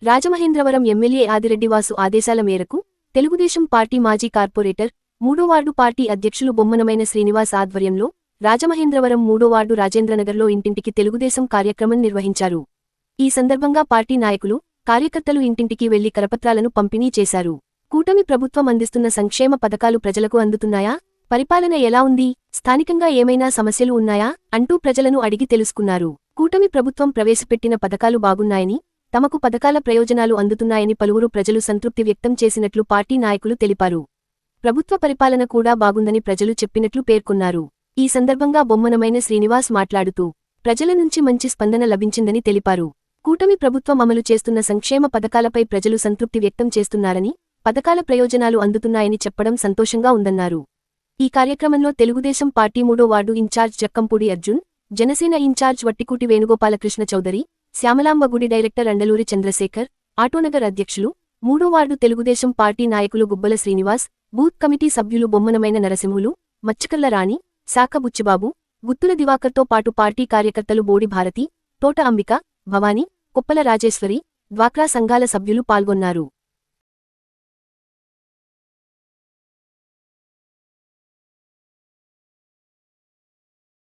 Rajamahendravaram MLA ఆదిరెడ్డివాసు ఆదేశాల మేరకు Telugu Desam party మాజీ కార్పొరేటర్ 3వ వార్డు పార్టీ అధ్యక్షులు బొమ్మనమైన శ్రీనివాస్ ఆధ్వర్యంలో రాజమహేంద్రవరం 3వ వార్డు రాజేంద్రనగర్లో ఇంటింటికి తెలుగుదేశం కార్యక్రమం నిర్వహించారు. ఈ సందర్భంగా పార్టీ నాయకులు, కార్యకర్తలు ఇంటింటికి వెళ్లి కరపత్రాలను పంపిణీ చేశారు. కూటమి ప్రభుత్వం అందిస్తున్న సంక్షేమ పథకాలు ప్రజలకు అందుతున్నాయా? పరిపాలన ఎలా ఉంది? స్థానికంగా ఏమైనా సమస్యలు ఉన్నాయా? అంటూ ప్రజలను అడిగి తెలుసుకున్నారు. కూటమి ప్రభుత్వం ప్రవేశపెట్టిన పథకాలు బాగున్నాయని, తమకు పథకాల ప్రయోజనాలు అందుతున్నాయని పలువురు ప్రజలు సంతృప్తి వ్యక్తం చేసినట్లు పార్టీ నాయకులు తెలిపారు. ప్రభుత్వ పరిపాలన కూడా బాగుందని ప్రజలు చెప్పినట్లు పేర్కొన్నారు. ఈ సందర్భంగా బొమ్మనమైన శ్రీనివాస్ మాట్లాడుతూ ప్రజల నుంచి మంచి స్పందన లభించిందని తెలిపారు. కూటమి ప్రభుత్వం అమలు చేస్తున్న సంక్షేమ పథకాలపై ప్రజలు సంతృప్తి వ్యక్తం చేస్తున్నారని, పథకాల ప్రయోజనాలు అందుతున్నాయని చెప్పడం సంతోషంగా ఉందన్నారు. ఈ కార్యక్రమంలో తెలుగుదేశం పార్టీ 3వ ward incharge Jakkampudi Arjun, Janasena incharge Vattikuti Venugopalakrishna Chowdary, Shyamalamba గుడి డైరెక్టర్ అండలూరి చంద్రశేఖర్, ఆటోనగర్ అధ్యక్షులు, 3వ వార్డు తెలుగుదేశం పార్టీ నాయకులు గుబ్బల శ్రీనివాస్, బూత్ కమిటీ సభ్యులు బొమ్మనమైన నరసింహులు, మచ్చకల్ల రాణి, శాఖ బుచ్చిబాబు, గుత్తుల దివాకర్తో పాటు పార్టీ కార్యకర్తలు బోడి భారతి, తోట అంబిక, భవానీ, కొప్పల రాజేశ్వరి, డ్వాక్రా సంఘాల సభ్యులు పాల్గొన్నారు.